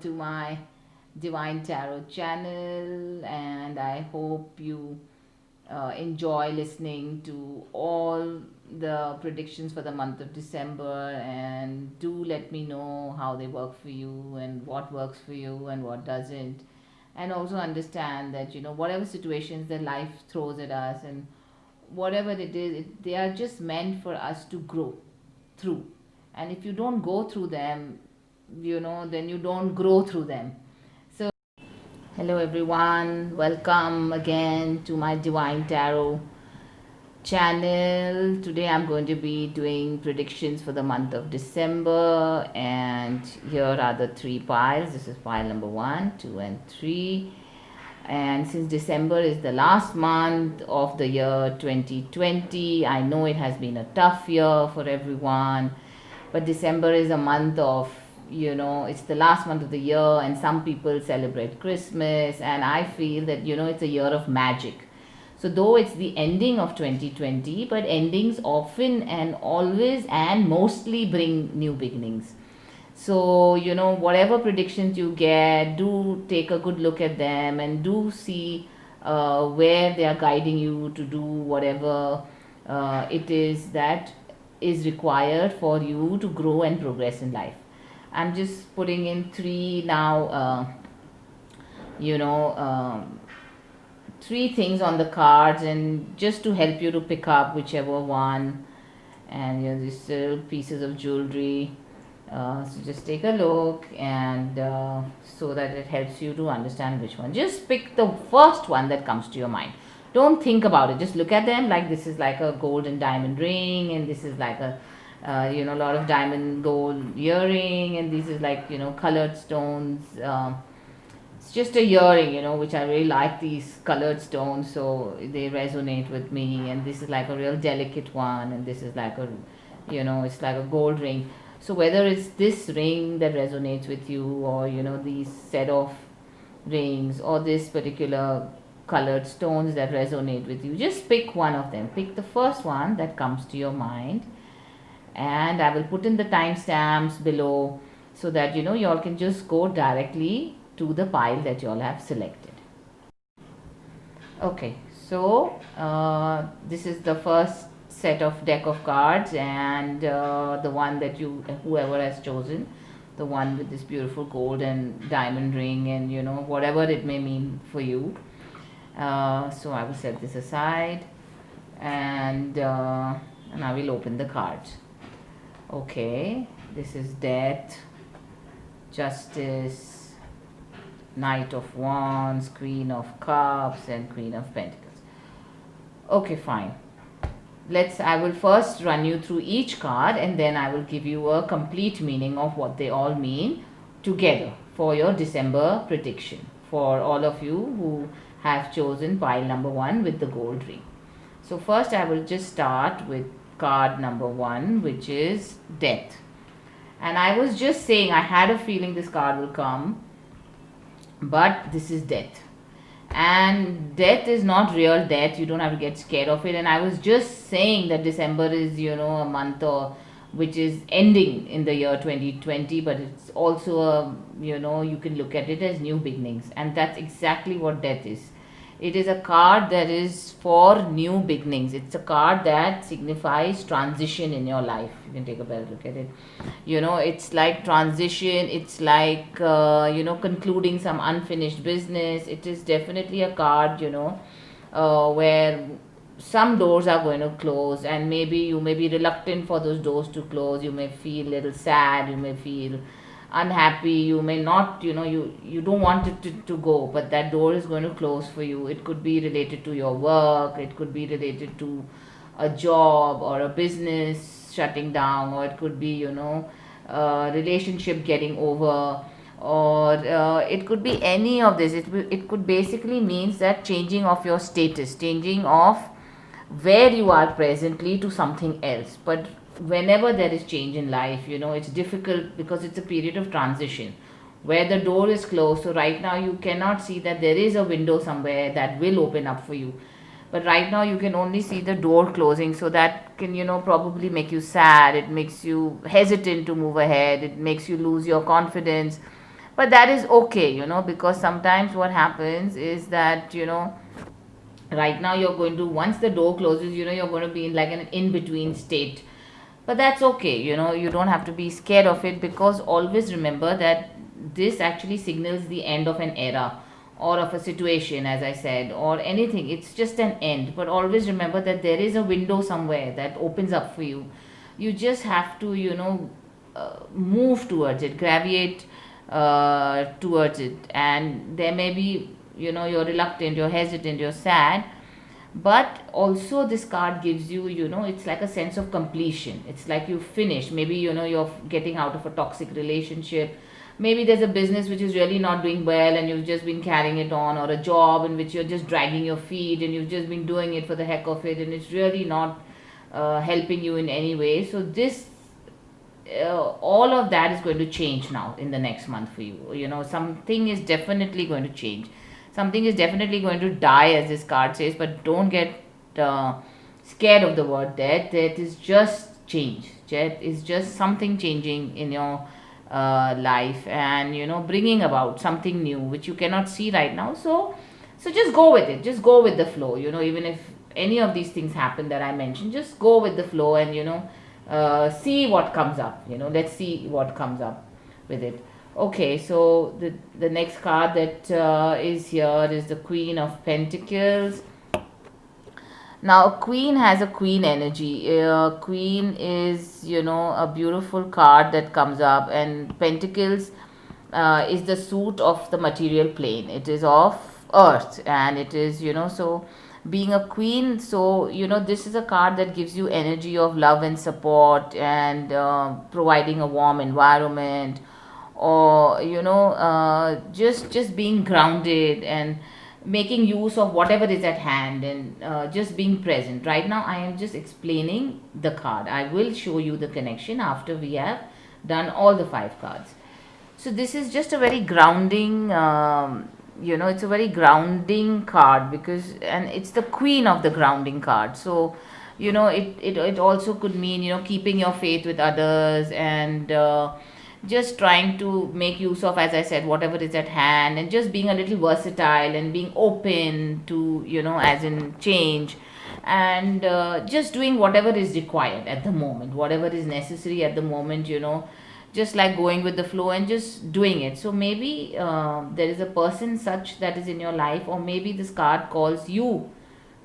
to my Divine Tarot channel, and I hope you enjoy listening to all the predictions for the month of December. And do let me know how they work for you and what works for you and what doesn't. And also understand that, whatever situations that life throws at us and whatever it is, they are just meant for us to grow through. And if you don't go through them, then you don't grow through them. So, hello everyone, welcome again to my Divine Tarot channel. Today I'm going to be doing predictions for the month of December, and here are the three piles. This is pile number 1, 2, and 3. And since December is the last month of the year 2020, I know it has been a tough year for everyone, but December is a month of, it's the last month of the year, and some people celebrate Christmas, and I feel that, it's a year of magic. So though it's the ending of 2020, but endings often and always and mostly bring new beginnings. So, whatever predictions you get, do take a good look at them and do see where they are guiding you to do whatever it is that is required for you to grow and progress in life. I'm just putting in three now, three things on the cards, and just to help you to pick up whichever one. And these little pieces of jewelry. So just take a look, and so that it helps you to understand which one. Just pick the first one that comes to your mind. Don't think about it. Just look at them like this is like a gold and diamond ring, and this is like a a lot of diamond gold earring, and this is like colored stones. It's just a earring, which I really like, these colored stones, so they resonate with me. And this is like a real delicate one, and this is like a, it's like a gold ring. So whether it's this ring that resonates with you, or these set of rings, or this particular colored stones that resonate with you, just pick one of them. Pick the first one that comes to your mind, and I will put in the timestamps below so that you all can just go directly to the pile that you all have selected. Okay, so this is the first set of deck of cards, and the one that whoever has chosen, the one with this beautiful gold and diamond ring, and whatever it may mean for you. So I will set this aside, and I will open the cards. Okay, this is Death, Justice, Knight of Wands, Queen of Cups, and Queen of Pentacles. Okay, fine. I will first run you through each card, and then I will give you a complete meaning of what they all mean together for your December prediction, for all of you who have chosen pile number 1 with the gold ring. So first I will just start with card number 1, which is Death. And I was just saying, I had a feeling this card will come, but this is Death. And death is not real death. You don't have to get scared of it. And I was just saying that December is, a month which is ending in the year 2020, but it's also you can look at it as new beginnings, and that's exactly what death is. It is a card that is for new beginnings. It's a card that signifies transition in your life. You can take a better look at it. It's like transition. It's like, concluding some unfinished business. It is definitely a card, where some doors are going to close, and maybe you may be reluctant for those doors to close. You may feel a little sad. You may feel unhappy. You may not, you don't want it to go, but that door is going to close for you. It could be related to your work. It could be related to a job or a business shutting down, or it could be, a relationship getting over, or it could be any of this. It could basically means that changing of your status, changing of where you are presently to something else. But whenever there is change in life, it's difficult because it's a period of transition where the door is closed. So right now you cannot see that there is a window somewhere that will open up for you, but right now you can only see the door closing. So that can probably make you sad. It makes you hesitant to move ahead. It makes you lose your confidence. but that is okay, because sometimes what happens is that, right now you're going to, once the door closes, you're going to be in like an in between state. But that's okay, you don't have to be scared of it, because always remember that this actually signals the end of an era, or of a situation, as I said, or anything. It's just an end, but always remember that there is a window somewhere that opens up for you. You just have to, move towards it, gravitate towards it. And there may be, you're reluctant, you're hesitant, you're sad, but also this card gives you, it's like a sense of completion. It's like you finish. Maybe, you're getting out of a toxic relationship. Maybe there's a business which is really not doing well and you've just been carrying it on, or a job in which you're just dragging your feet and you've just been doing it for the heck of it, and it's really not helping you in any way. So this all of that is going to change now in the next month for you. Something is definitely going to change. Something is definitely going to die, as this card says. But don't get scared of the word death. Death is just change. Death is just something changing in your life, and bringing about something new which you cannot see right now. So just go with it. Just go with the flow. Even if any of these things happen that I mentioned, just go with the flow, and see what comes up. Let's see what comes up with it. Okay, so the next card that is here is the Queen of Pentacles. Now, a queen has a queen energy. Queen is, a beautiful card that comes up, and Pentacles is the suit of the material plane. It is of earth, and it is, so being a queen, so, this is a card that gives you energy of love and support, and providing a warm environment, or, just being grounded and making use of whatever is at hand, and just being present. Right now I am just explaining the card. I will show you the connection after we have done all the 5 cards. So this is just a very grounding, it's a very grounding card, because, and it's the queen of the grounding card. So it also could mean, keeping your faith with others, and just trying to make use of, as I said, whatever is at hand, and just being a little versatile and being open to, as in change, and just doing whatever is required at the moment, whatever is necessary at the moment, just like going with the flow and just doing it. So maybe there is a person such that is in your life, or maybe this card calls you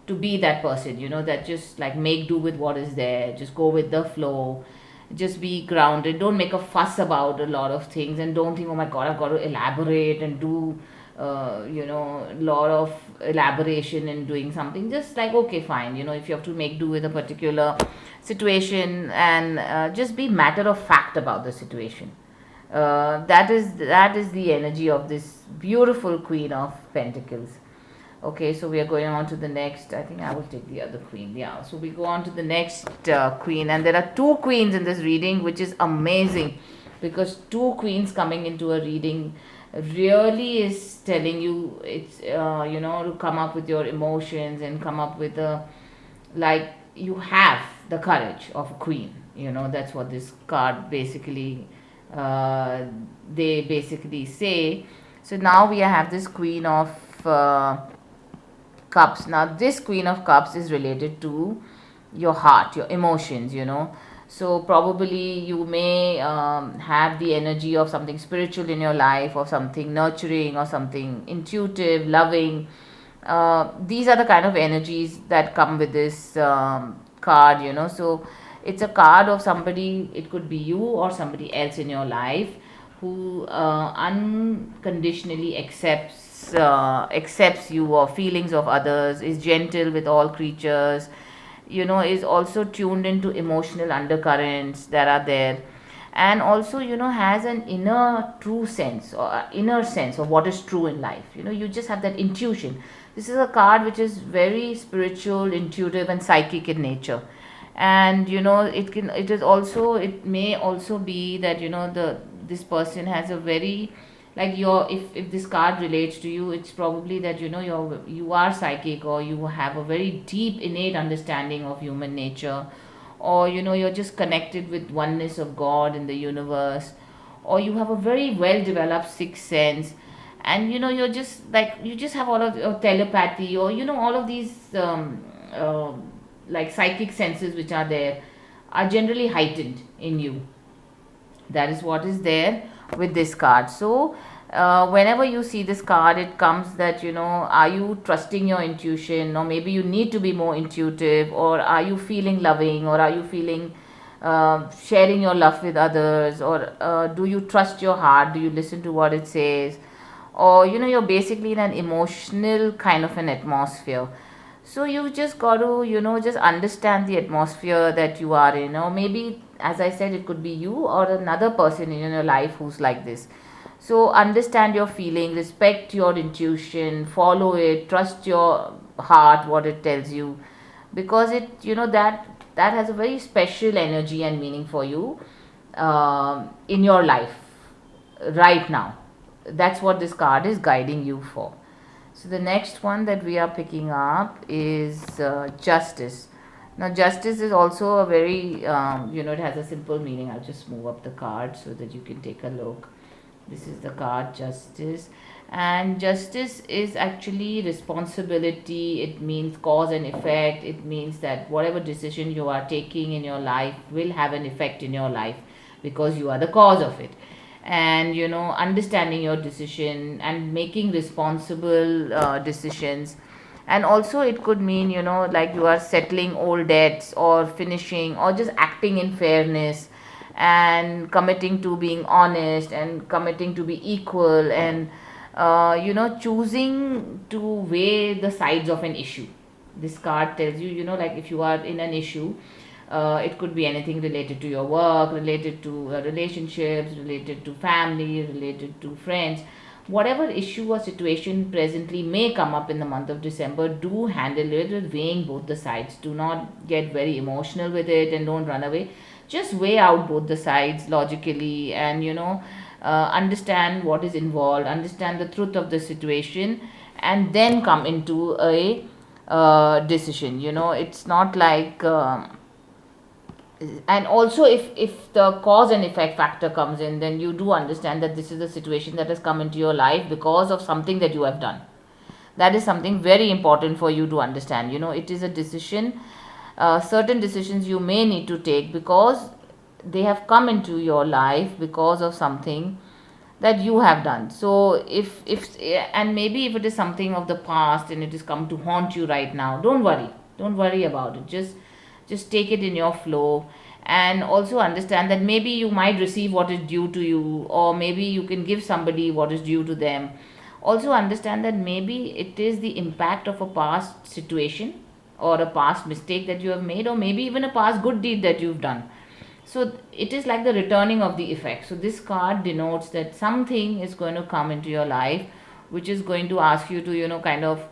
to be that person, that just like make do with what is there, just go with the flow, just be grounded. Don't make a fuss about a lot of things, and don't think, oh my god, I've got to elaborate and do a lot of elaboration in doing something. Just like, okay, fine, if you have to make do with a particular situation, and just be matter of fact about the situation. That is the energy of this beautiful Queen of Pentacles. Okay, so we are going on to the next. I think I will take the other queen. Yeah, so we go on to the next queen, and there are 2 queens in this reading, which is amazing, because 2 queens coming into a reading really is telling you, it's to come up with your emotions, and come up with like you have the courage of a queen. That's what this card basically they basically say. So now we have this Queen of Cups. Now this Queen of Cups is related to your heart, your emotions, so probably you may have the energy of something spiritual in your life, or something nurturing, or something intuitive, loving. These are the kind of energies that come with this card. So it's a card of somebody. It could be you or somebody else in your life who unconditionally accepts you, or feelings of others, is gentle with all creatures, is also tuned into emotional undercurrents that are there, and also has an inner true sense, or inner sense of what is true in life. You just have that intuition. This is a card which is very spiritual, intuitive, and psychic in nature. And it may also be that this person has a very, like, if this card relates to you, it's probably that you are psychic, or you have a very deep innate understanding of human nature, or you're just connected with oneness of God in the universe, or you have a very well developed sixth sense, and you're just like, you just have all of telepathy, or all of these uh, like psychic senses which are there, are generally heightened in you. That is what is there with this card. So whenever you see this card, it comes that, are you trusting your intuition, or maybe you need to be more intuitive, or are you feeling loving, or are you feeling sharing your love with others, or do you trust your heart, do you listen to what it says, or you're basically in an emotional kind of an atmosphere. So you've just got to just understand the atmosphere that you are in, or maybe, as I said, it could be you or another person in your life who's like this. So understand your feeling, respect your intuition, follow it, trust your heart, what it tells you, because it that has a very special energy and meaning for you in your life right now. That's what this card is guiding you for. So the next one that we are picking up is justice. Now justice is also a very it has a simple meaning. I'll just move up the card so that you can take a look. This is the card justice, and justice is actually responsibility. It means cause and effect. It means that whatever decision you are taking in your life will have an effect in your life, because you are the cause of it. And understanding your decision and making responsible decisions. And also it could mean like you are settling old debts, or finishing, or just acting in fairness, and committing to being honest, and committing to be equal, and choosing to weigh the sides of an issue. This card tells you, like if you are in an issue, it could be anything related to your work, related to relationships, related to family, related to friends. Whatever issue or situation presently may come up in the month of December, do handle it with weighing both the sides. Do not get very emotional with it, and don't run away. Just weigh out both the sides logically, and understand what is involved, understand the truth of the situation, and then come into a decision. It's not like and also, if the cause and effect factor comes in, then you do understand that this is a situation that has come into your life because of something that you have done. That is something very important for you to understand. It is a decision. Certain decisions you may need to take because they have come into your life because of something that you have done. So if and maybe if it is something of the past and it has come to haunt you right now, don't worry about it. Just take it in your flow, and also understand that maybe you might receive what is due to you, or maybe you can give somebody what is due to them. Also understand that maybe it is the impact of a past situation, or a past mistake that you have made, or maybe even a past good deed that you've done. So it is like the returning of the effect. So this card denotes that something is going to come into your life which is going to ask you to kind of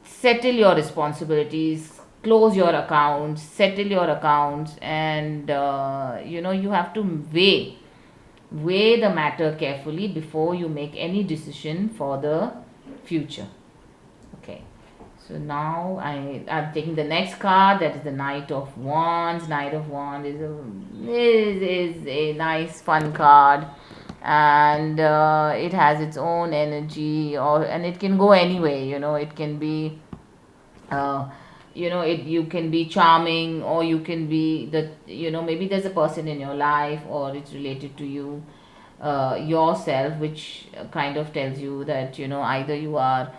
settle your responsibilities, close your accounts, settle your accounts, and you have to weigh the matter carefully before you make any decision for the future. Okay, so now I'm taking the next card, that is the Knight of Wands. Knight of Wands is a nice fun card, and it has its own energy, and it can go anyway. It can be you can be charming, or you can be maybe there's a person in your life, or it's related to you yourself, which kind of tells you that either you are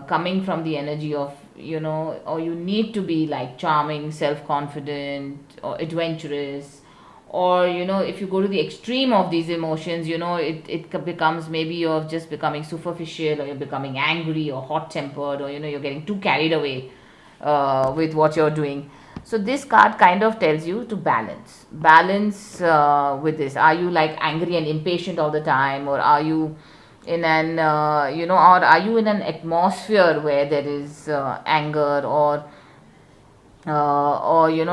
coming from the energy of or you need to be like charming, self-confident, or adventurous, or if you go to the extreme of these emotions, it becomes maybe you're just becoming superficial, or you're becoming angry or hot tempered, or you're getting too carried away with what you're doing. So this card kind of tells you to balance with this. Are you like angry and impatient all the time, or are you in an or are you in an atmosphere where there is anger, or are you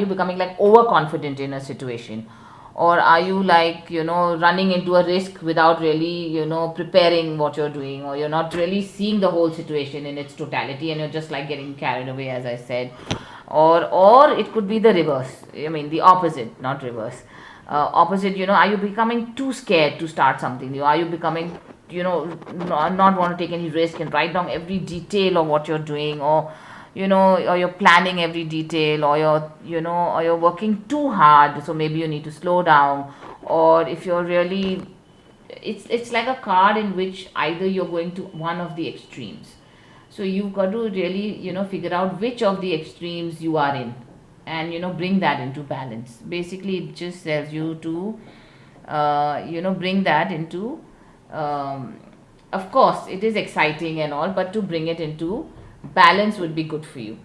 becoming like overconfident in a situation, or are you like running into a risk without really preparing what you're doing, or you're not really seeing the whole situation in its totality, and you're just like getting carried away, as I said. Or it could be the reverse, I mean the opposite, not reverse. Opposite, are you becoming too scared to start something new? Are you becoming, not want to take any risk and write down every detail of what you're doing, or you're planning every detail, or you're working too hard, so maybe you need to slow down. Or if you're really, it's like a card in which either you're going to one of the extremes. So you've got to really, figure out which of the extremes you are in, and bring that into balance. Basically, it just tells you to bring that into, of course it is exciting and all, but to bring it into balance would be good for you.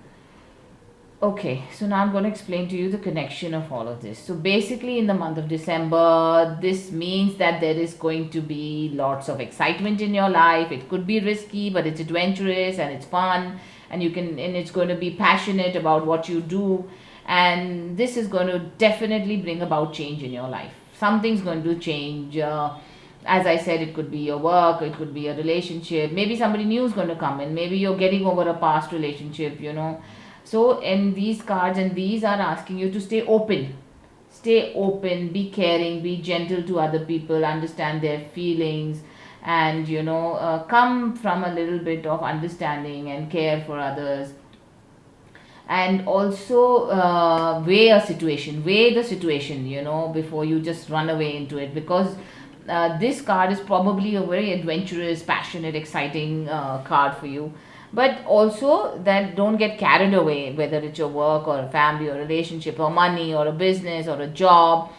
Okay, so now I'm going to explain to you the connection of all of this. So basically, in the month of December, this means that there is going to be lots of excitement in your life. It could be risky, but it's adventurous and it's fun, and it's going to be passionate about what you do. And this is going to definitely bring about change in your life. Something's going to change. As I said, it could be your work, it could be a relationship. Maybe somebody new is going to come in. Maybe you're getting over a past relationship. So, in these cards, and these are asking you to stay open. Stay open, be caring, be gentle to other people, understand their feelings, and come from a little bit of understanding and care for others. And also, weigh the situation, before you just run away into it, because this card is probably a very adventurous, passionate, exciting card for you. But also, that don't get carried away, whether it's your work or a family or relationship or money or a business or a job,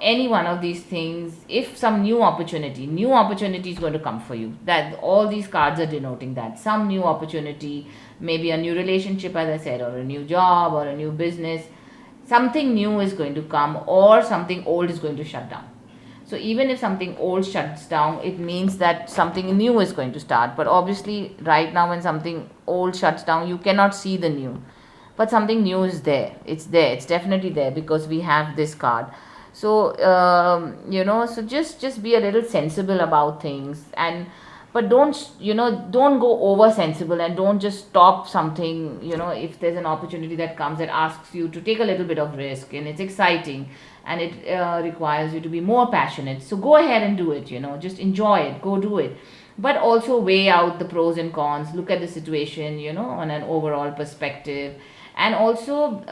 any one of these things. If some new opportunity is going to come for you, that all these cards are denoting that some new opportunity, maybe a new relationship, as I said, or a new job or a new business, something new is going to come, or something old is going to shut down. So even if something old shuts down, it means that something new is going to start. But obviously, right now, when something old shuts down, you cannot see the new. But something new is there. It's there. It's definitely there, because we have this card. So so just be a little sensible about things, but don't go over sensible, and don't just stop something. If there's an opportunity that comes that asks you to take a little bit of risk, and it's exciting, and it requires you to be more passionate, so go ahead and do it. Just enjoy it, go do it. But also weigh out the pros and cons, look at the situation, on an overall perspective, and also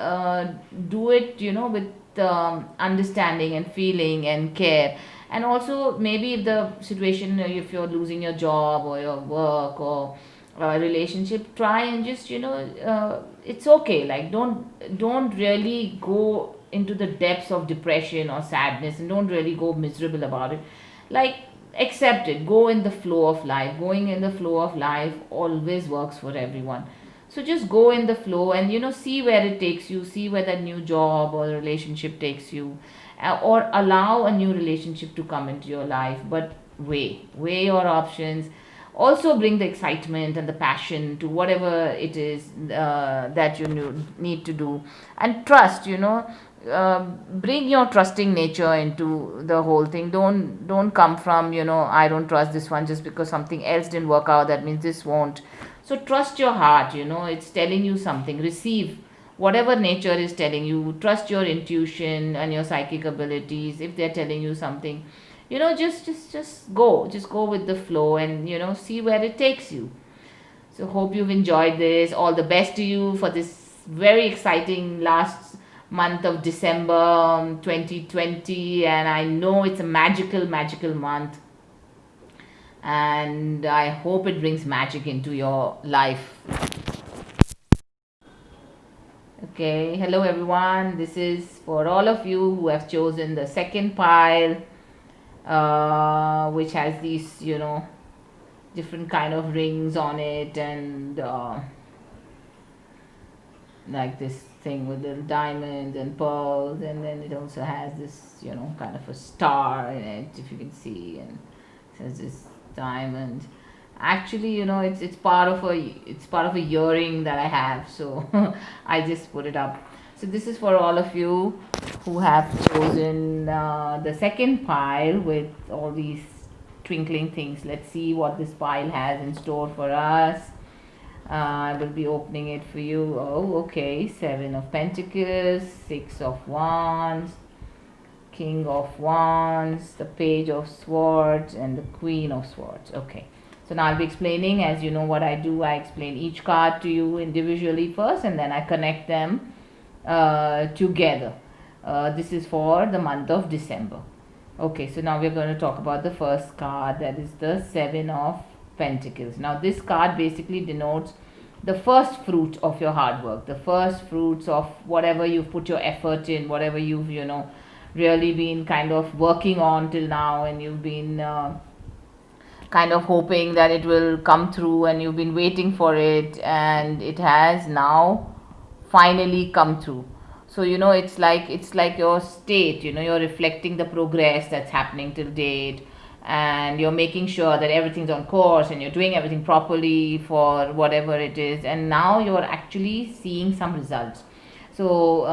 do it, with understanding and feeling and care. And also, maybe if the situation, if you're losing your job or your work or a relationship, try and just, it's okay. Like, don't really go into the depths of depression or sadness, and don't really go miserable about it. Like, accept it, go in the flow of life. Going in the flow of life always works for everyone. So just go in the flow, and see where it takes you, see where that new job or relationship takes you, or allow a new relationship to come into your life. But weigh your options. Also bring the excitement and the passion to whatever it is that you need to do, and trust. Bring your trusting nature into the whole thing. Don't come from, I don't trust this one just because something else didn't work out, that means this won't. So trust your heart. It's telling you something. Receive whatever nature is telling you. Trust your intuition and your psychic abilities. If they're telling you something, just go with the flow, and see where it takes you. So hope you've enjoyed this. All the best to you for this very exciting last month of December 2020. And I know it's a magical month, and I hope it brings magic into your life. Okay, hello everyone. This is for all of you who have chosen the second pile, which has these, different kind of rings on it, and like this thing with little diamonds and pearls, and then it also has this, kind of a star in it, if you can see, and it says this diamond. Actually, it's part of a earring that I have, so I just put it up. So this is for all of you who have chosen the second pile with all these twinkling things. Let's see what this pile has in store for us. I will be opening it for you. Oh, okay. 7 of Pentacles, 6 of Wands, King of Wands, the Page of Swords, and the Queen of Swords. Okay. So now I'll be explaining. As you know what I do, I explain each card to you individually first, and then I connect them together. This is for the month of December. Okay, so now we're going to talk about the first card, that is the Seven of Pentacles. Now this card basically denotes the first fruit of your hard work, the first fruits of whatever you've put your effort in, whatever you've really been kind of working on till now, and you've been kind of hoping that it will come through, and you've been waiting for it, and it has now finally come through. So it's like your state, you're reflecting the progress that's happening till date, and you're making sure that everything's on course and you're doing everything properly for whatever it is, and now you're actually seeing some results. So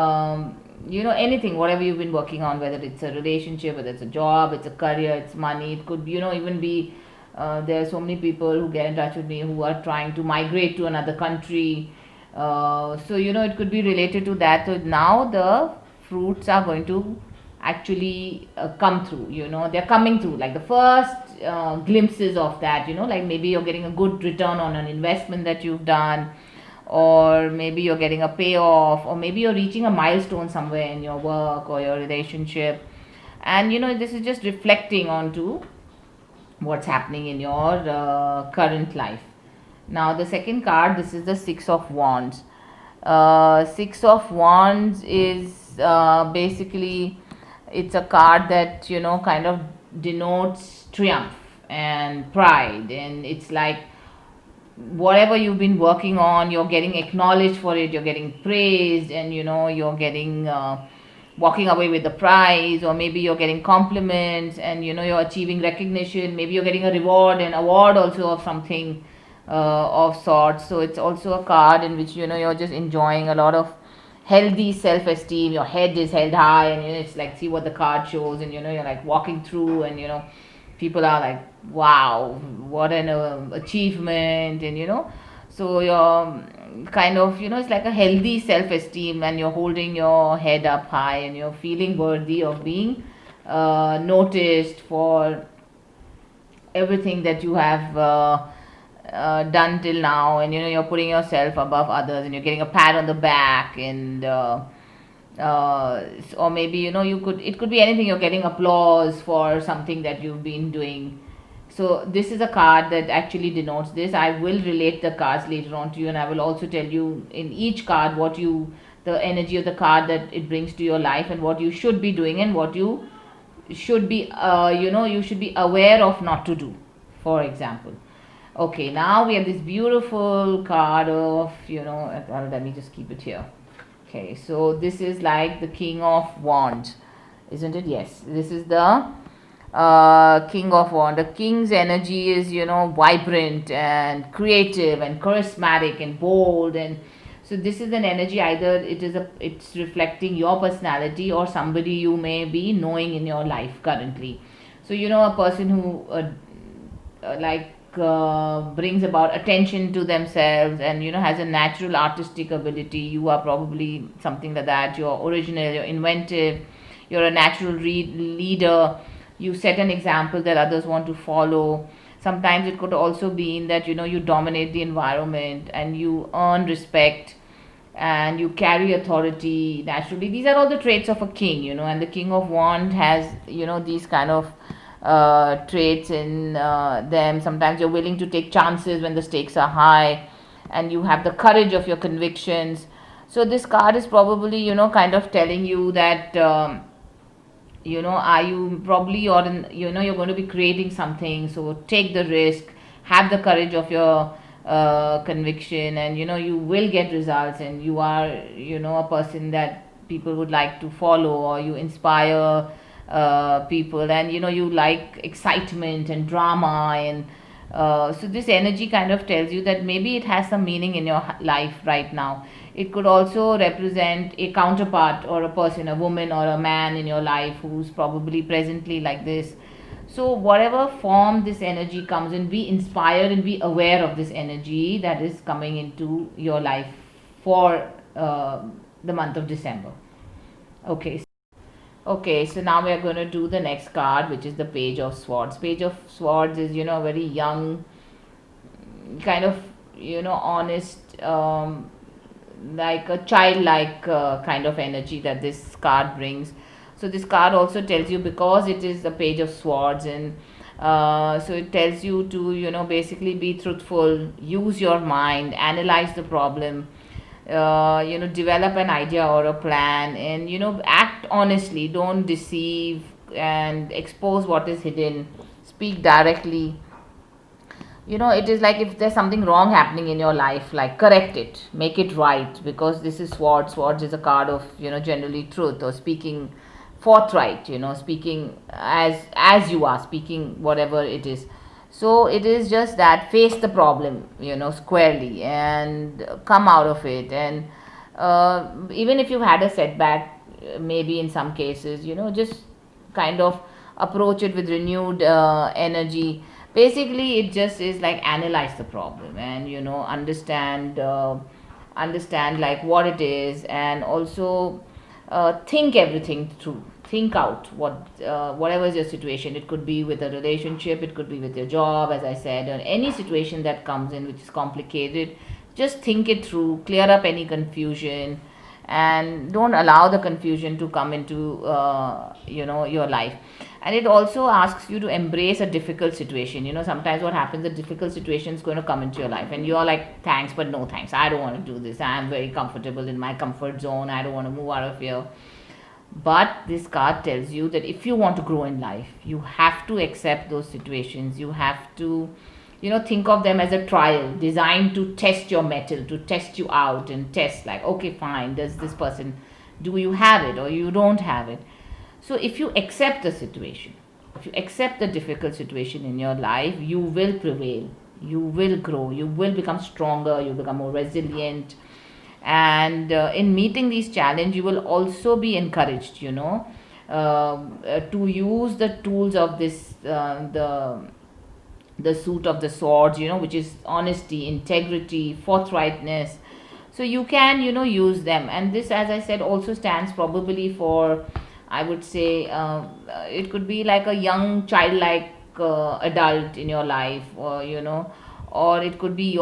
anything, whatever you've been working on, whether it's a relationship, whether it's a job, it's a career, it's money, it could even be there are so many people who get in touch with me who are trying to migrate to another country. So it could be related to that. So now the fruits are going to actually come through. They're coming through, like the first glimpses of that. Like maybe you're getting a good return on an investment that you've done, or maybe you're getting a payoff, or maybe you're reaching a milestone somewhere in your work or your relationship, and this is just reflecting onto what's happening in your current life. Now the second card, this is the Six of Wands. Six of Wands is basically, it's a card that kind of denotes triumph and pride, and it's like whatever you've been working on, you're getting acknowledged for it, you're getting praised, and you're getting walking away with the prize, or maybe you're getting compliments, and you're achieving recognition, maybe you're getting a reward and award also of something of sorts. So it's also a card in which you're just enjoying a lot of healthy self-esteem, your head is held high, and it's like, see what the card shows, and you're like walking through, and people are like, wow, what an achievement, and so you're kind of it's like a healthy self-esteem, and you're holding your head up high, and you're feeling worthy of being noticed for everything that you have done till now, and you're putting yourself above others, and you're getting a pat on the back, and or maybe it could be anything, you're getting applause for something that you've been doing. So this is a card that actually denotes this. I will relate the cards later on to you, and I will also tell you in each card what the energy of the card that it brings to your life, and what you should be doing, and what you should be you should be aware of not to do, for example. Okay, now we have this beautiful card of let me just keep it here. Okay, so this is like the King of Wands, isn't it? Yes, this is the King of Wands. The King's energy is vibrant and creative and charismatic and bold, and so this is an energy, either it's reflecting your personality or somebody you may be knowing in your life currently. So a person who brings about attention to themselves, and has a natural artistic ability. You are probably something like that. You're original, you're inventive, you're a natural leader. You set an example that others want to follow. Sometimes it could also be in that you dominate the environment, and you earn respect, and you carry authority naturally. These are all the traits of a king, and the King of Wands has these kind of traits in them. Sometimes you're willing to take chances when the stakes are high, and you have the courage of your convictions. So this card is probably kind of telling you that are you probably you're going to be creating something, so take the risk, have the courage of your conviction, and you will get results, and you are a person that people would like to follow, or you inspire people, and you like excitement and drama, and so this energy kind of tells you that maybe it has some meaning in your life right now. It could also represent a counterpart, or a person, a woman or a man in your life who's probably presently like this. So whatever form this energy comes in, be inspired and be aware of this energy that is coming into your life for the month of December. Okay. Okay, so now we are going to do the next card, which is the Page of Swords. Page of Swords is, very young, kind of, honest, like a childlike kind of energy that this card brings. So this card also tells you, because it is the Page of Swords, and so it tells you to, basically be truthful, use your mind, analyze the problem, develop an idea or a plan, and act honestly, don't deceive, and expose what is hidden, speak directly. It is like, if there's something wrong happening in your life, like, correct it, make it right, because this is swords is a card of, generally truth, or speaking forthright, speaking as you are speaking, whatever it is. So it is just that, face the problem, squarely, and come out of it. And even if you've had a setback, maybe in some cases, just kind of approach it with renewed energy. Basically, it just is like, analyze the problem, and understand like what it is, and also think everything through, think out whatever is your situation. It could be with a relationship, it could be with your job, as I said, or any situation that comes in which is complicated. Just think it through, clear up any confusion, and don't allow the confusion to come into your life. And it also asks you to embrace a difficult situation. Sometimes what happens, a difficult situation is going to come into your life, and you're like, thanks but no thanks, I don't want to do this, I'm very comfortable in my comfort zone, I don't want to move out of here. But this card tells you that if you want to grow in life, you have to accept those situations. You have to, think of them as a trial designed to test your mettle, to test you out, and test, like, okay, fine, does this person, do you have it or you don't have it? So if you accept the situation, if you accept the difficult situation in your life, you will prevail, you will grow, you will become stronger, you become more resilient. And in meeting these challenges, you will also be encouraged, to use the tools of this, the suit of the swords, which is honesty, integrity, forthrightness. So you can, use them. And this, as I said, also stands probably for, I would say, it could be like a young childlike adult in your life, or it could be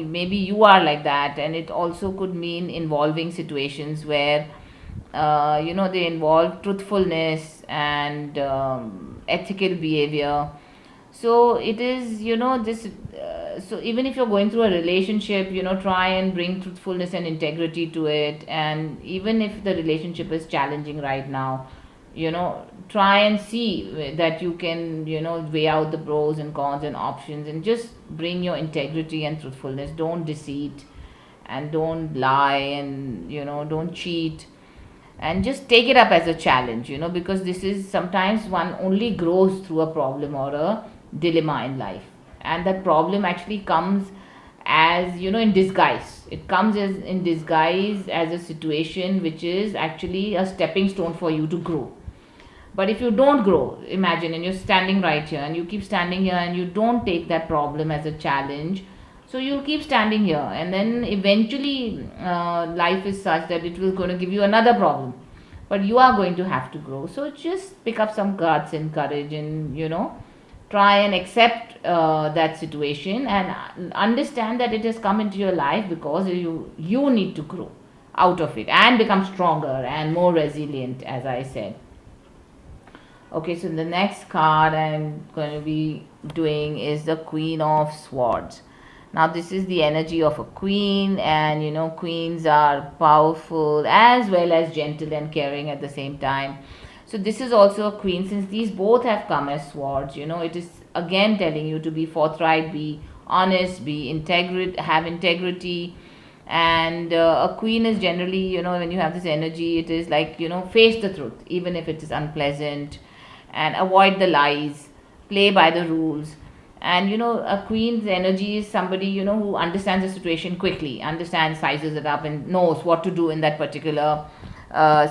maybe you are like that. And it also could mean involving situations where they involve truthfulness and ethical behavior. So it is, this, so even if you're going through a relationship, try and bring truthfulness and integrity to it. And even if the relationship is challenging right now, try and see that you can, weigh out the pros and cons and options, and just bring your integrity and truthfulness. Don't deceit, and don't lie, and don't cheat, and just take it up as a challenge, because this is, sometimes one only grows through a problem or a dilemma in life. And that problem actually comes as, in disguise. It comes as in disguise as a situation which is actually a stepping stone for you to grow. But if you don't grow, imagine, and you're standing right here, and you keep standing here, and you don't take that problem as a challenge, so you'll keep standing here, and then eventually life is such that it will going to give you another problem. But you are going to have to grow. So just pick up some guts and courage, and try and accept that situation, and understand that it has come into your life because you need to grow out of it and become stronger and more resilient, as I said. Okay, so the next card I'm going to be doing is the Queen of Swords. Now this is the energy of a queen, and queens are powerful as well as gentle and caring at the same time. So this is also a queen. Since these both have come as swords, it is again telling you to be forthright, be honest, have integrity. And a queen is generally, when you have this energy, it is like, face the truth, even if it is unpleasant, and avoid the lies, play by the rules. And a queen's energy is somebody, who understands the situation quickly, sizes it up, and knows what to do in that particular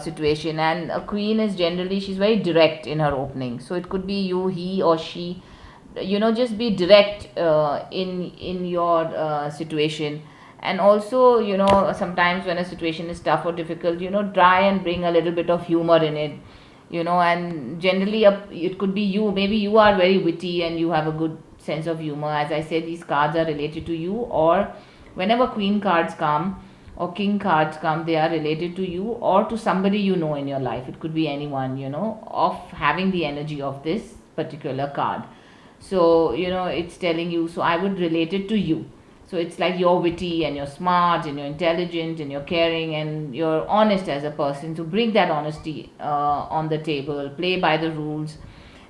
situation. And a queen is generally, she's very direct in her opening. So it could be you, he or she, just be direct in your situation. And also, sometimes when a situation is tough or difficult, try and bring a little bit of humor in it. And generally it could be you. Maybe you are very witty and you have a good sense of humor. As I said, these cards are related to you, or whenever queen cards come or king cards come, they are related to you or to somebody in your life. It could be anyone, of having the energy of this particular card. So it's telling you, so I would relate it to you. So it's like you're witty and you're smart and you're intelligent and you're caring and you're honest as a person. So bring that honesty on the table, play by the rules.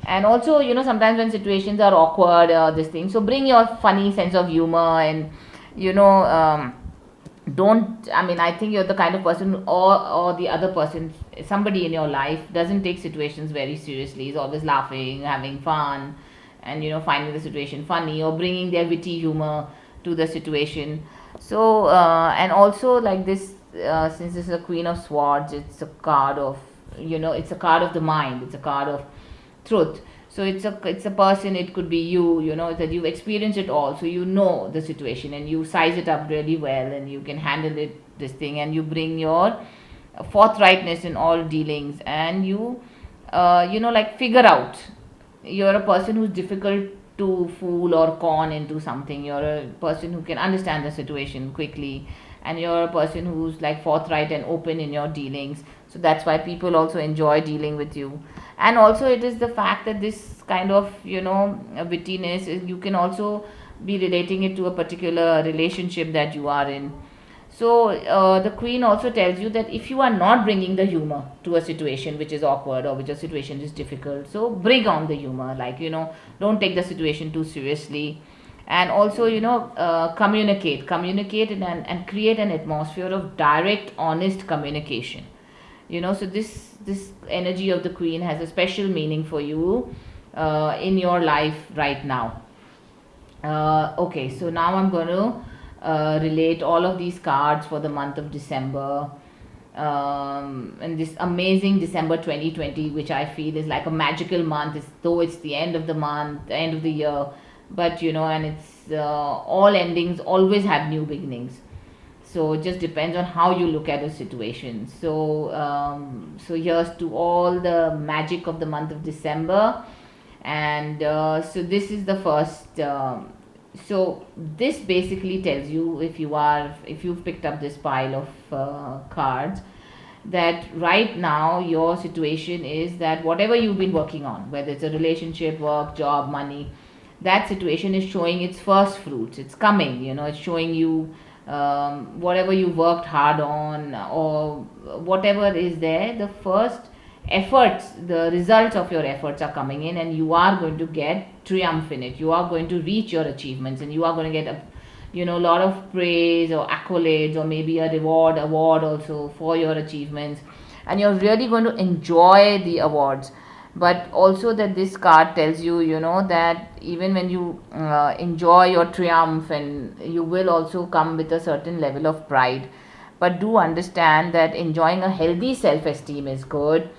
And also, sometimes when situations are awkward, this thing, so bring your funny sense of humor. And you know don't I mean, I think you're the kind of person, or the other person, somebody in your life doesn't take situations very seriously, is always laughing, having fun, and finding the situation funny or bringing their witty humor to the situation. So and also, like this, since this is a queen of swords, it's a card of, it's a card of the mind, it's a card of truth. So it's a person, it could be you, that you've experienced it all, so the situation and you size it up really well and you can handle it, this thing, and you bring your forthrightness in all dealings. And you like, figure out, you're a person who's difficult to fool or con into something. You're a person who can understand the situation quickly, and you're a person who's like forthright and open in your dealings. So that's why people also enjoy dealing with you. And also, it is the fact that this kind of wittiness you can also be relating it to a particular relationship that you are in. So the queen also tells you that if you are not bringing the humor to a situation which is awkward or which a situation is difficult, so bring on the humor, like, don't take the situation too seriously. And also, communicate and create an atmosphere of direct, honest communication. So this energy of the queen has a special meaning for you in your life right now. Okay, so now I'm going to relate all of these cards for the month of December, and this amazing December 2020, which I feel is like a magical month, though it's the end of the month, the end of the year. But and it's all endings always have new beginnings. So it just depends on how you look at a situation. So here's to all the magic of the month of December. And so this is the first. So this basically tells you, if you've picked up this pile of cards, that right now your situation is that whatever you've been working on, whether it's a relationship, work, job, money, that situation is showing its first fruits. It's coming, it's showing you whatever you worked hard on, or whatever is there, the first efforts, the results of your efforts are coming in, and you are going to get triumph in it. You are going to reach your achievements, and you are going to get a lot of praise or accolades, or maybe a award also for your achievements, and you're really going to enjoy the awards. But also, that this card tells you, that even when you enjoy your triumph, and you will also come with a certain level of pride. But do understand that enjoying a healthy self-esteem is good,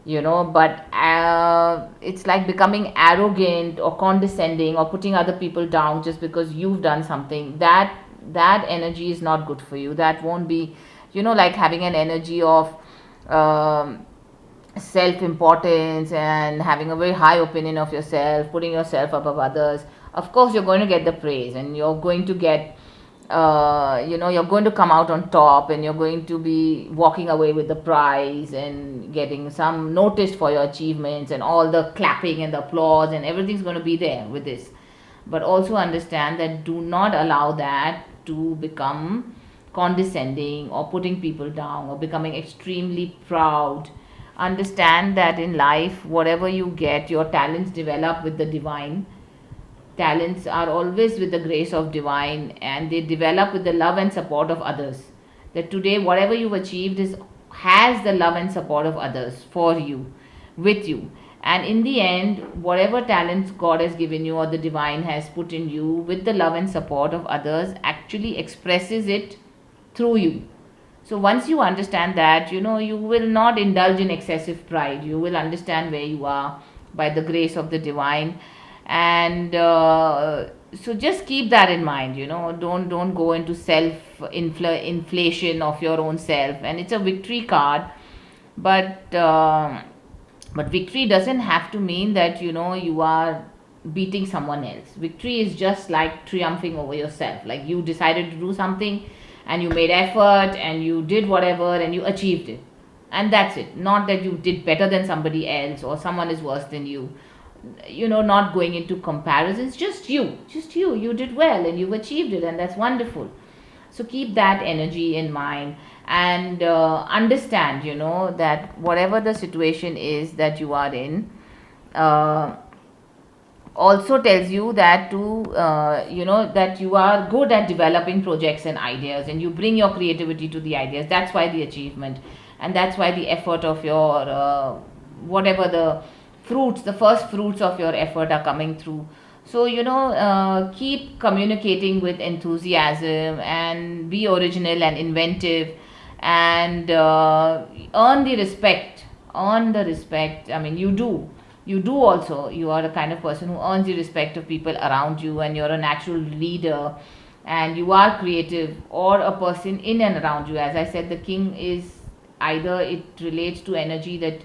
but it's like becoming arrogant or condescending or putting other people down just because you've done something. That energy is not good for you. That won't be, like having an energy of self-importance and having a very high opinion of yourself, putting yourself above others. Of course, you're going to get the praise, and you're going to get, you're going to come out on top, and you're going to be walking away with the prize and getting some notice for your achievements, and all the clapping and the applause and everything's going to be there with this. But also understand that do not allow that to become condescending or putting people down or becoming extremely proud. Understand that in life, whatever you get, your talents develop with the divine. Talents are always with the grace of divine, and they develop with the love and support of others. That today, whatever you've achieved has the love and support of others for you, with you. And in the end, whatever talents God has given you or the divine has put in you with the love and support of others actually expresses it through you. So once you understand that, you will not indulge in excessive pride. You will understand where you are by the grace of the divine. And so just keep that in mind. Don't go into inflation of your own self. And it's a victory card, but But victory doesn't have to mean that, you are beating someone else. Victory is just like triumphing over yourself. Like you decided to do something and you made effort and you did whatever and you achieved it. And that's it. Not that you did better than somebody else or someone is worse than you. Not going into comparisons, just you. Just you. You did well and you've achieved it, and that's wonderful. So keep that energy in mind, and understand, that whatever the situation is that you are in, uh, also tells you that that you are good at developing projects and ideas, and you bring your creativity to the ideas. That's why the achievement, and that's why the effort of your whatever the first fruits of your effort are coming through. So, keep communicating with enthusiasm and be original and inventive, and earn the respect. Earn the respect. I mean, you do also. You are the kind of person who earns the respect of people around you, and you're a natural leader, and you are creative, or a person in and around you. As I said, the king is either it relates to energy that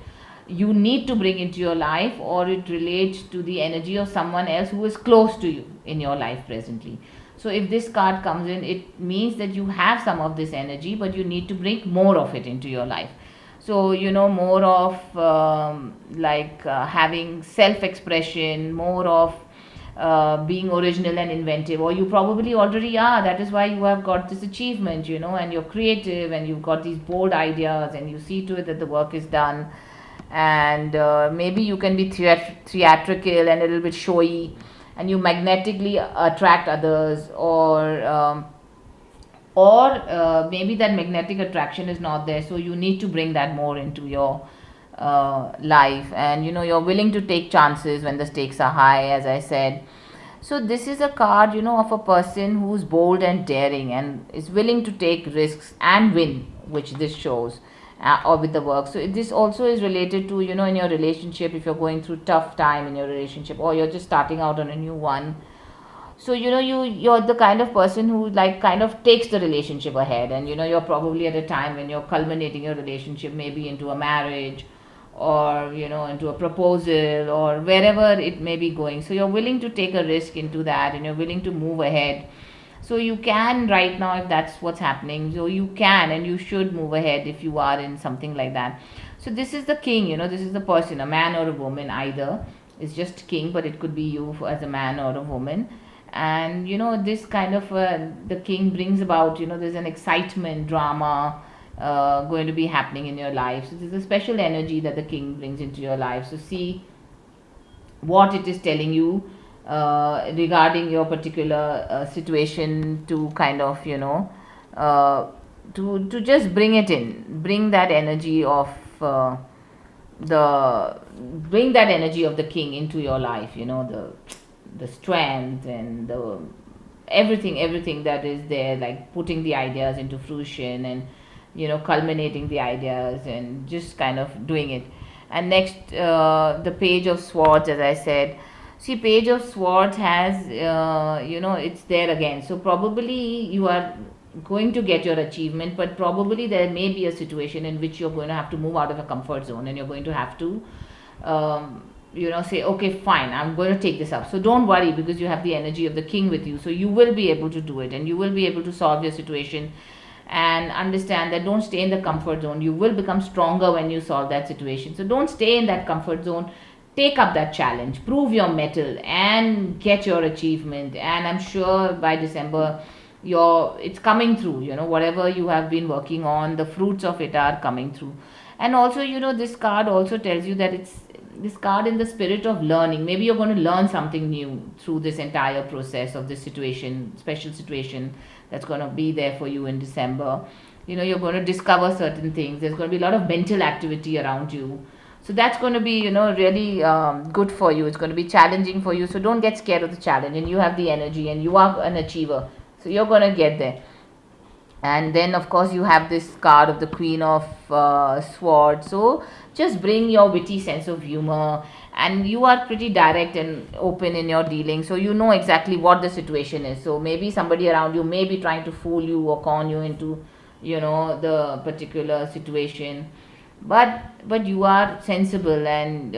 you need to bring into your life, or it relates to the energy of someone else who is close to you in your life presently. So if this card comes in, it means that you have some of this energy, but you need to bring more of it into your life. So, more of having self expression, more of being original and inventive, or you probably already are. That is why you have got this achievement, and you're creative, and you've got these bold ideas, and you see to it that the work is done. And maybe you can be theatrical and a little bit showy, and you magnetically attract others, or maybe that magnetic attraction is not there, so you need to bring that more into your life. And you're willing to take chances when the stakes are high, as I said. So this is a card, of a person who's bold and daring and is willing to take risks and win, which this shows, or with the work. So this also is related to, in your relationship, if you're going through tough time in your relationship, or you're just starting out on a new one. So you're the kind of person who kind of takes the relationship ahead, and you're probably at a time when you're culminating your relationship, maybe into a marriage, or into a proposal, or wherever it may be going. So you're willing to take a risk into that, and you're willing to move ahead. So you can right now, if that's what's happening, so you can and you should move ahead if you are in something like that. So this is the king, this is the person, a man or a woman, either. It's just king, but it could be you as a man or a woman. And this kind of the king brings about, there's an excitement, drama going to be happening in your life. So there's a special energy that the king brings into your life. So see what it is telling you regarding your particular situation, to kind of to just bring it in, bring that energy of the king into your life, the strength and the everything that is there, like putting the ideas into fruition, and culminating the ideas, and just kind of doing it. And next, the page of swords, as I said. See, page of swords has it's there again. So probably you are going to get your achievement, but probably there may be a situation in which you're going to have to move out of a comfort zone, and you're going to have to say, okay, fine, I'm going to take this up. So don't worry, because you have the energy of the king with you. So you will be able to do it, and you will be able to solve your situation. And understand that don't stay in the comfort zone. You will become stronger when you solve that situation. So don't stay in that comfort zone. Take up that challenge, prove your mettle, and get your achievement. And I'm sure by December it's coming through. Whatever you have been working on, the fruits of it are coming through. And also, this card also tells you that it's this card in the spirit of learning. Maybe you're going to learn something new through this entire process of this situation, special situation that's going to be there for you in December. You're going to discover certain things. There's going to be a lot of mental activity around you. So that's going to be, really good for you. It's going to be challenging for you. So don't get scared of the challenge. And you have the energy, and you are an achiever. So you're going to get there. And then, of course, you have this card of the Queen of Swords. So just bring your witty sense of humor, and you are pretty direct and open in your dealing. So you know exactly what the situation is. So maybe somebody around you may be trying to fool you or con you into, the particular situation. but you are sensible, and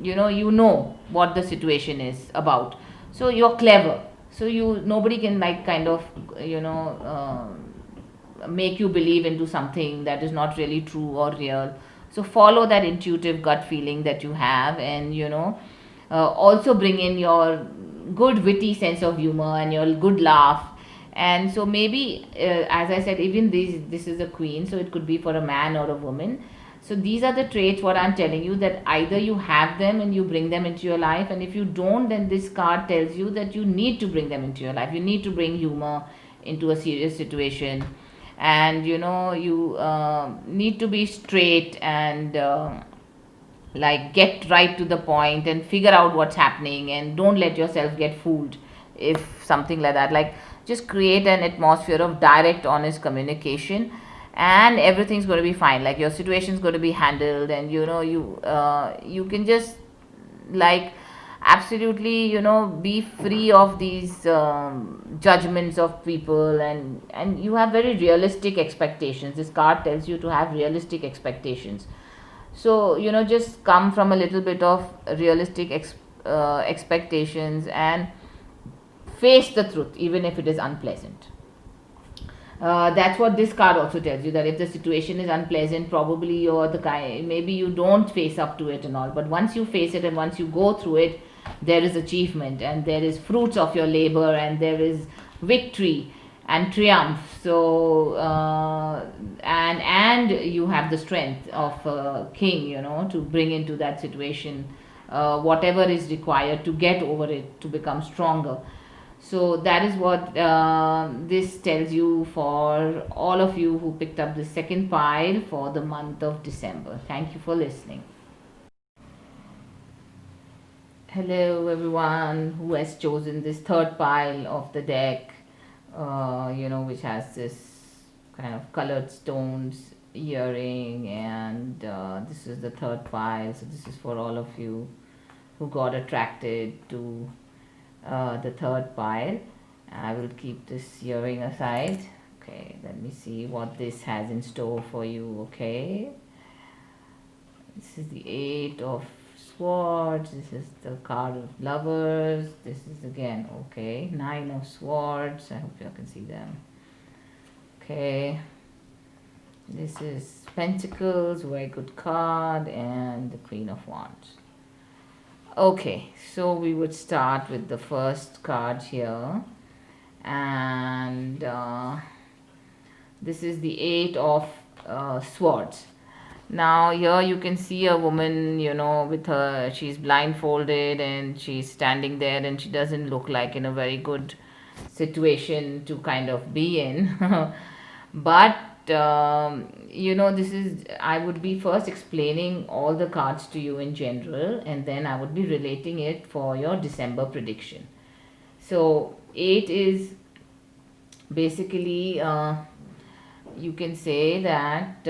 you know what the situation is about, so you're clever, so you nobody can like kind of you know make you believe into something that is not really true or real. So follow that intuitive gut feeling that you have, and also bring in your good witty sense of humor and your good laugh. And so maybe, as I said, even this is a queen, so it could be for a man or a woman. So these are the traits what I'm telling you, that either you have them and you bring them into your life, and if you don't, then this card tells you that you need to bring them into your life. You need to bring humor into a serious situation, and you need to be straight, and like get right to the point and figure out what's happening, and don't let yourself get fooled if something like that. Like, just create an atmosphere of direct honest communication, and everything's going to be fine. Like, your situation's going to be handled, and you can just like absolutely be free of these judgments of people, and you have very realistic expectations. This card tells you to have realistic expectations. So just come from a little bit of realistic expectations, and face the truth even if it is unpleasant. That's what this card also tells you, that if the situation is unpleasant, probably you're the guy, maybe you don't face up to it and all, but once you face it and once you go through it, there is achievement, and there is fruits of your labor, and there is victory and triumph. So and you have the strength of a king, to bring into that situation whatever is required to get over it, to become stronger. So that is what this tells you for all of you who picked up the second pile for the month of December. Thank you for listening. Hello, everyone who has chosen this third pile of the deck, which has this kind of colored stones earring, and this is the third pile. So this is for all of you who got attracted to the third pile. I will keep this earring aside. Okay, let me see what this has in store for you. Okay, this is the Eight of Swords. This is the card of Lovers. This is again, okay, Nine of Swords. I hope you can see them. Okay, this is Pentacles, very good card, and the Queen of Wands. Okay, so we would start with the first card here, and this is the Eight of Swords. Now here you can see a woman, with her, she's blindfolded and she's standing there, and she doesn't look like in a very good situation to kind of be in. But this is, I would be first explaining all the cards to you in general, and then I would be relating it for your December prediction. So 8 is basically, you can say that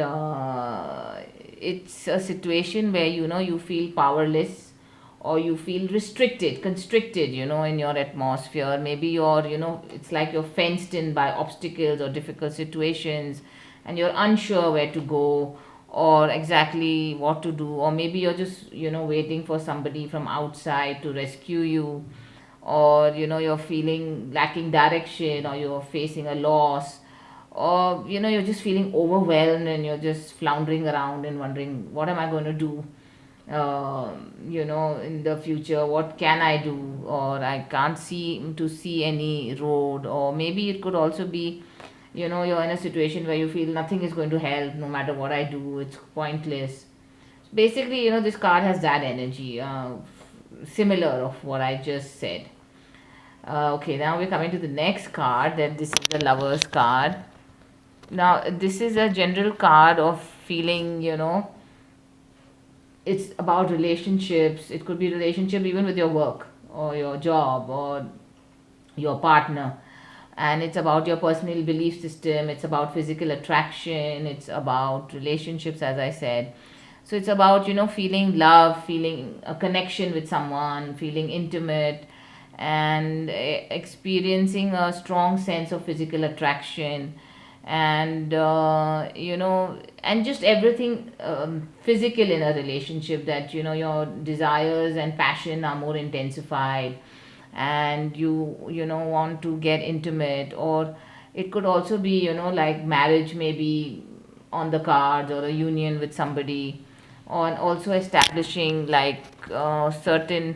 it's a situation where you feel powerless, or you feel restricted, constricted, in your atmosphere. Maybe you're, it's like you're fenced in by obstacles or difficult situations, and you're unsure where to go or exactly what to do. Or maybe you're just, waiting for somebody from outside to rescue you, or, you're feeling lacking direction, or you're facing a loss, or, you're just feeling overwhelmed, and you're just floundering around and wondering, what am I going to do? In the future, what can I do? Or I can't see any road. Or maybe it could also be, you're in a situation where you feel nothing is going to help, no matter what I do, it's pointless. Basically, this card has that energy, similar of what I just said. Okay, now we're coming to the next card. That this is the Lovers card. Now this is a general card of feeling, it's about relationships. It could be relationship even with your work or your job or your partner, and it's about your personal belief system. It's about physical attraction. It's about relationships, as I said. So it's about feeling love, feeling a connection with someone, feeling intimate, and experiencing a strong sense of physical attraction. and and just everything physical in a relationship, that your desires and passion are more intensified, and you want to get intimate. Or it could also be like marriage maybe on the cards, or a union with somebody, on also establishing like certain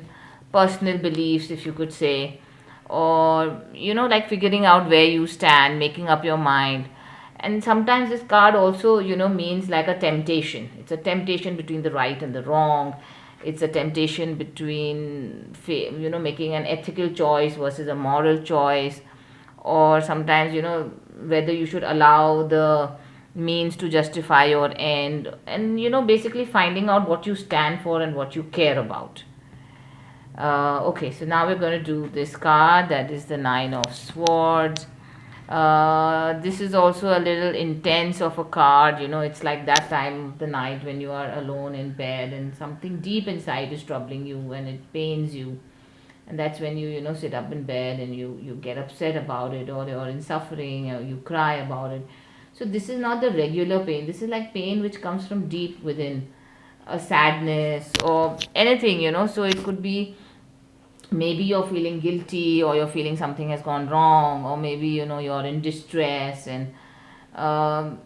personal beliefs, if you could say, or like figuring out where you stand, making up your mind. And sometimes this card also means like a temptation. It's a temptation between the right and the wrong. It's a temptation between making an ethical choice versus a moral choice, or sometimes whether you should allow the means to justify your end, and basically finding out what you stand for and what you care about. Okay, so now we're going to do this card, that is the Nine of Swords. This is also a little intense of a card. It's like that time of the night when you are alone in bed and something deep inside is troubling you and it pains you. And that's when you sit up in bed and you get upset about it, or you're in suffering, or you cry about it. So this is not the regular pain. This is like pain which comes from deep within, a sadness or anything. So it could be maybe you're feeling guilty, or you're feeling something has gone wrong, or maybe you're in distress. And um,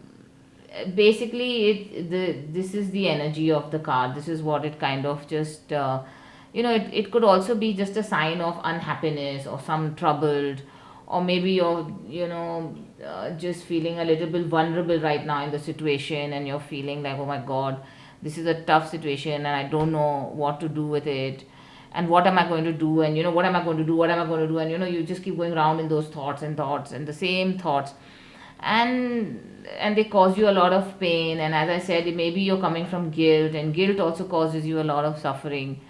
basically this is the energy of the card. This is what it kind of just it could also be just a sign of unhappiness or some troubled, or maybe you're just feeling a little bit vulnerable right now in the situation, and you're feeling like, oh my god, this is a tough situation and I don't know what to do with it, and what am I going to do, and what am I going to do, what am I going to do, and you just keep going around in those thoughts and thoughts and the same thoughts, and they cause you a lot of pain. And as I said, maybe you're coming from guilt, and guilt also causes you a lot of suffering.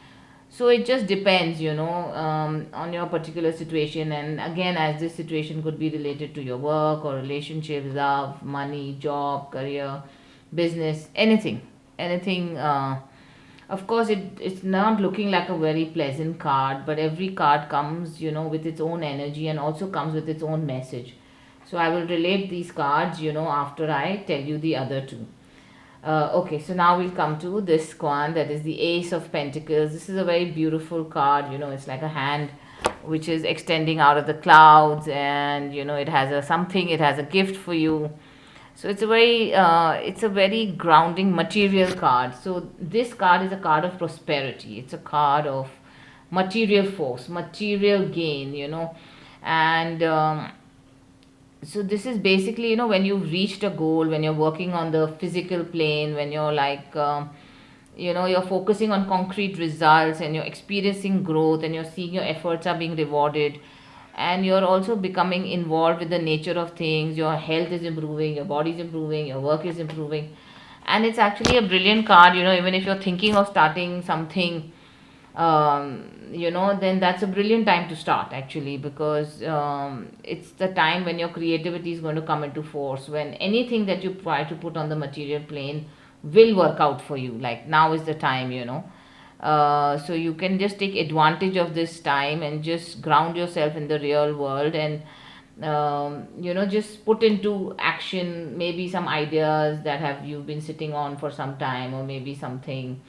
So it just depends on your particular situation. And again, as this situation could be related to your work or relationships, love, money, job, career, business, anything. Of course, it's not looking like a very pleasant card, but every card comes with its own energy, and also comes with its own message. So I will relate these cards after I tell you the other two. Okay, so now we'll come to this one, that is the Ace of Pentacles. This is a very beautiful card. It's like a hand which is extending out of the clouds, and it has it has a gift for you. So it's a very grounding material card. So this card is a card of prosperity. It's a card of material force, material gain. And so this is basically when you've reached a goal, when you're working on the physical plane, when you're like you're focusing on concrete results, and you're experiencing growth, and you're seeing your efforts are being rewarded, and you're also becoming involved with the nature of things. Your health is improving, your body is improving, your work is improving. And it's actually a brilliant card. Even if you're thinking of starting something, then that's a brilliant time to start, actually, because it's the time when your creativity is going to come into force, when anything that you try to put on the material plane will work out for you. Like, now is the time. So you can just take advantage of this time and just ground yourself in the real world, and just put into action maybe some ideas that have you've been sitting on for some time, or maybe something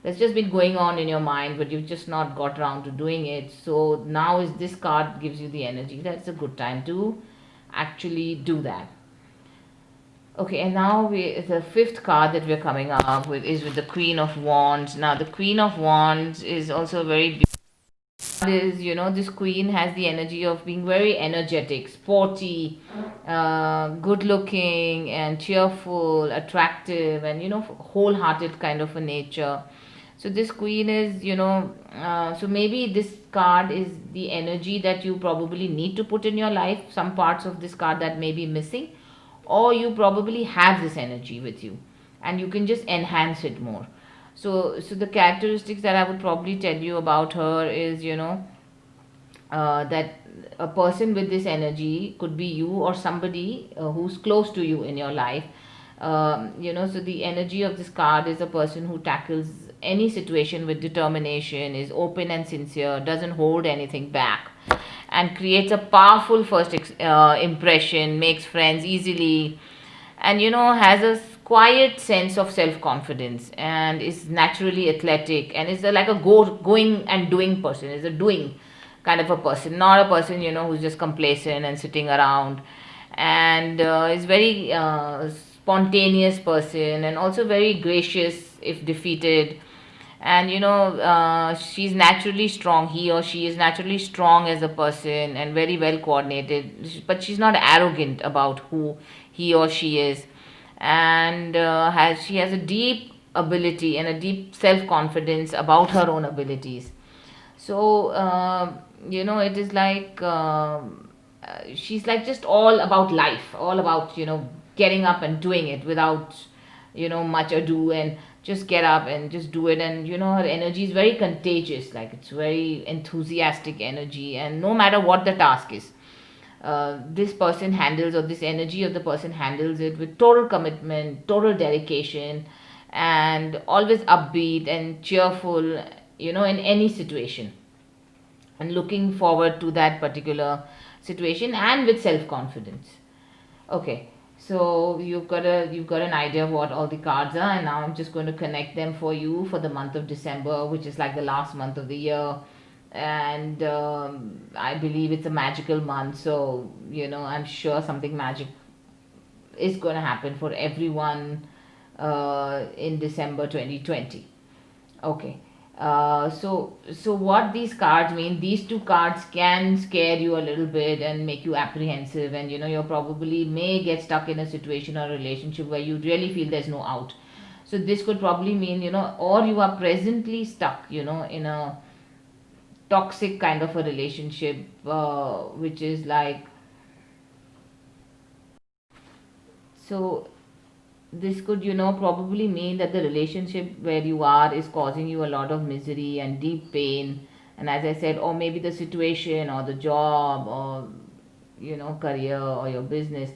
that's just been going on in your mind, but you've just not got around to doing it. So now is this card gives you the energy. That's a good time to actually do that. Okay, and now the fifth card that we're coming up with is with the Queen of Wands. Now the Queen of Wands is also very is this queen has the energy of being very energetic, sporty, good looking, and cheerful, attractive, and wholehearted kind of a nature. So this queen is so maybe this card is the energy that you probably need to put in your life. Some parts of this card that may be missing, or you probably have this energy with you and you can just enhance it more. So the characteristics that I would probably tell you about her is that a person with this energy could be you, or somebody who's close to you in your life. So the energy of this card is a person who tackles any situation with determination, is open and sincere, doesn't hold anything back, and creates a powerful first impression, makes friends easily, and has a quiet sense of self confidence, and is naturally athletic, and is like a going and doing person, is a doing kind of a person, not a person who's just complacent and sitting around, and is very spontaneous person, and also very gracious if defeated. And she's naturally strong, he or she is naturally strong as a person and very well coordinated, but she's not arrogant about who he or she is. And has she has a deep ability and a deep self confidence about her own abilities. So it is like she's like just all about life, all about getting up and doing it without much ado, and just get up and just do it. And her energy is very contagious, like it's very enthusiastic energy, and no matter what the task is, this person handles, or this energy of the person handles it with total commitment, total dedication, and always upbeat and cheerful, in any situation, and looking forward to that particular situation, and with self confidence. Okay, so you've got an idea of what all the cards are, and now I'm just going to connect them for you for the month of December, which is like the last month of the year. And I believe it's a magical month, so I'm sure something magic is going to happen for everyone in December 2020. Okay. So what these cards mean, these two cards can scare you a little bit and make you apprehensive, and you probably may get stuck in a situation or relationship where you really feel there's no out. So this could probably mean, or you are presently stuck, in a toxic kind of a relationship, which is like, so this could probably mean that the relationship where you are is causing you a lot of misery and deep pain. And as I said, or maybe the situation or the job, or career or your business,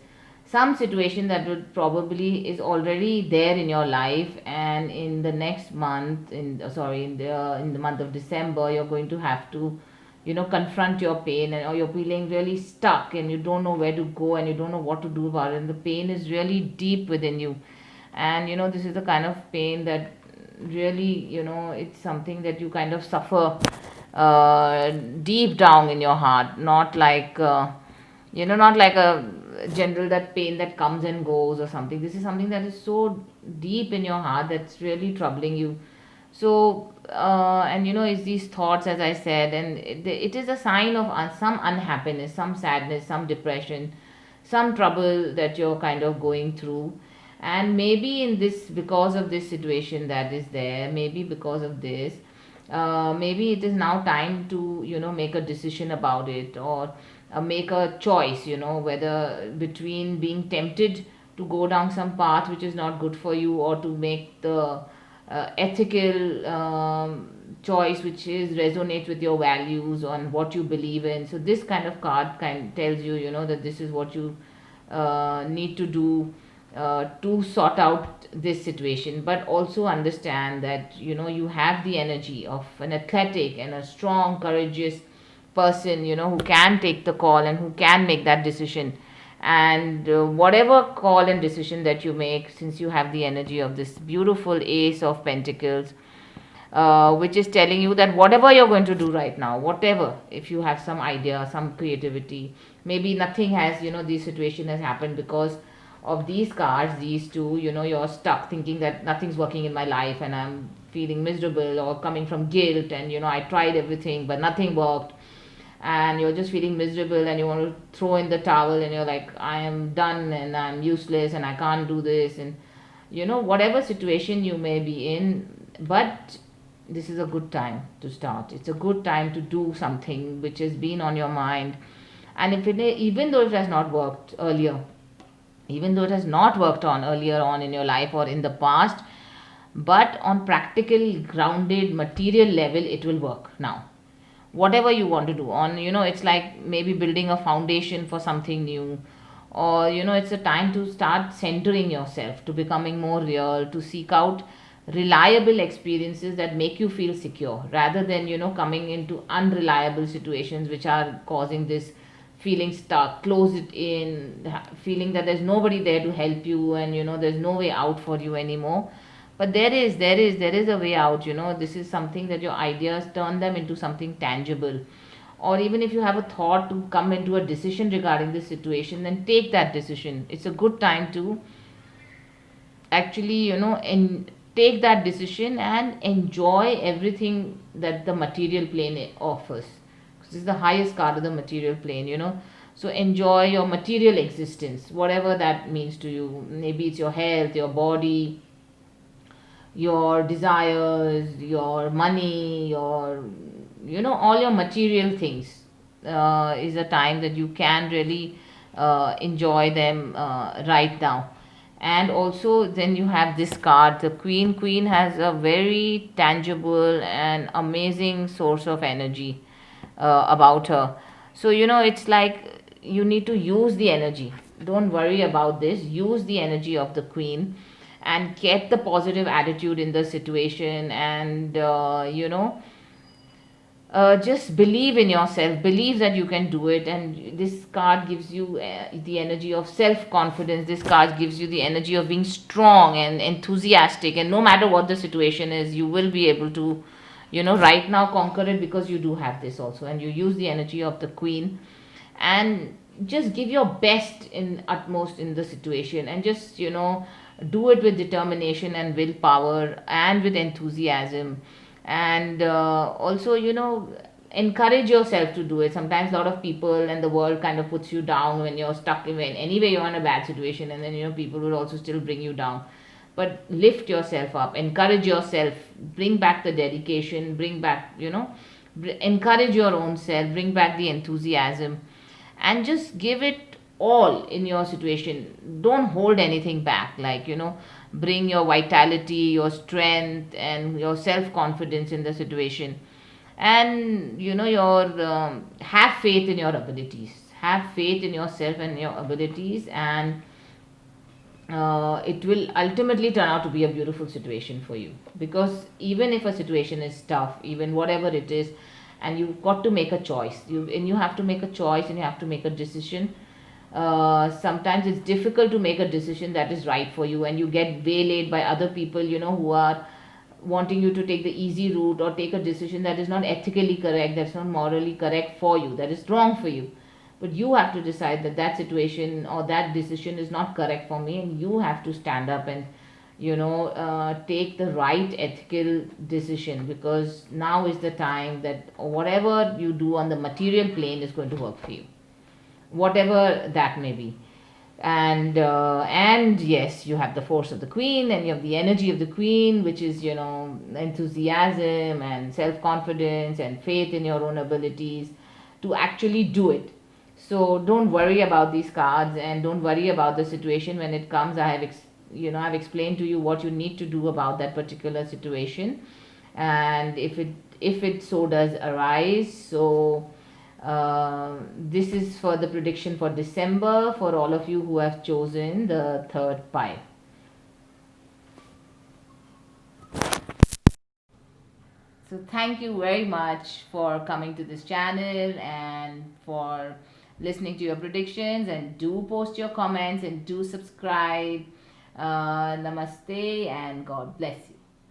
some situation that would probably is already there in your life, and in the next month, in the month of December, you're going to have to confront your pain, and or you're feeling really stuck and you don't know where to go and you don't know what to do about it, and the pain is really deep within you. And this is the kind of pain that really, it's something that you kind of suffer deep down in your heart, not like not like a general that pain that comes and goes or something. This is something that is so deep in your heart that's really troubling you. So and it's these thoughts, as I said, and it is a sign of some unhappiness, some sadness, some depression, some trouble that you're kind of going through. And maybe in this, because of this situation that is there, maybe because of this, maybe it is now time to make a decision about it, or make a choice, whether between being tempted to go down some path which is not good for you, or to make the ethical choice which is resonate with your values on what you believe in. So this kind of card kind tells you, that this is what you need to do to sort out this situation. But also understand that you have the energy of an athletic and a strong, courageous person, who can take the call and who can make that decision. And whatever call and decision that you make, since you have the energy of this beautiful Ace of Pentacles, which is telling you that whatever you're going to do right now, whatever, if you have some idea, some creativity, maybe nothing has, this situation has happened because of these cards, these two, you're stuck thinking that nothing's working in my life and I'm feeling miserable, or coming from guilt, and I tried everything but nothing worked, and you're just feeling miserable and you want to throw in the towel, and you're like, I am done and I'm useless and I can't do this, and whatever situation you may be in. But this is a good time to start. It's a good time to do something which has been on your mind. And if it, even though it has not worked earlier, even though it has not worked on earlier on in your life or in the past, but on practical, grounded, material level, it will work now. Whatever you want to do on, it's like maybe building a foundation for something new, or it's a time to start centering yourself, to becoming more real, to seek out reliable experiences that make you feel secure, rather than coming into unreliable situations which are causing this feeling stuck, close it in, feeling that there's nobody there to help you, and there's no way out for you anymore. But there is a way out. This is something that your ideas turn them into something tangible. Or even if you have a thought to come into a decision regarding this situation, then take that decision. It's a good time to actually and take that decision and enjoy everything that the material plane offers. This is the highest card of the material plane. So enjoy your material existence, whatever that means to you. Maybe it's your health, your body, your desires, your money, your all your material things. Is a time that you can really enjoy them right now. And also then you have this card, the queen has a very tangible and amazing source of energy about her. So it's like you need to use the energy. Don't worry about this. Use the energy of the queen and get the positive attitude in the situation. And just believe in yourself, believe that you can do it. And this card gives you the energy of self confidence. This card gives you the energy of being strong and enthusiastic, and no matter what the situation is, you will be able to right now conquer it, because you do have this also. And you use the energy of the queen, and just give your best in utmost in the situation, and just do it with determination and willpower and with enthusiasm. And also encourage yourself to do it. Sometimes a lot of people and the world kind of puts you down when you're stuck in, anyway you're in a bad situation, and then people will also still bring you down. But lift yourself up, encourage yourself, bring back the dedication, bring back encourage your own self, bring back the enthusiasm, and just give it all in your situation. Don't hold anything back. Like bring your vitality, your strength, and your self confidence in the situation. And your have faith in your abilities, have faith in yourself and your abilities. And it will ultimately turn out to be a beautiful situation for you. Because even if a situation is tough, even whatever it is, and you've got to make a choice, you have to make a choice, and you have to make a decision. Sometimes it's difficult to make a decision that is right for you, and you get waylaid by other people who are wanting you to take the easy route, or take a decision that is not ethically correct, that's not morally correct for you, that is wrong for you. But you have to decide that that situation or that decision is not correct for me, and you have to stand up and take the right ethical decision. Because now is the time that whatever you do on the material plane is going to work for you, whatever that may be. And yes, you have the force of the queen, and you have the energy of the queen, which is enthusiasm and self confidence and faith in your own abilities to actually do it. So don't worry about these cards, and don't worry about the situation when it comes. I've explained to you what you need to do about that particular situation. And if it so does arise, so this is for the prediction for December for all of you who have chosen the third pile. So thank you very much for coming to this channel and for listening to your predictions. And do post your comments and do subscribe. Namaste and God bless you.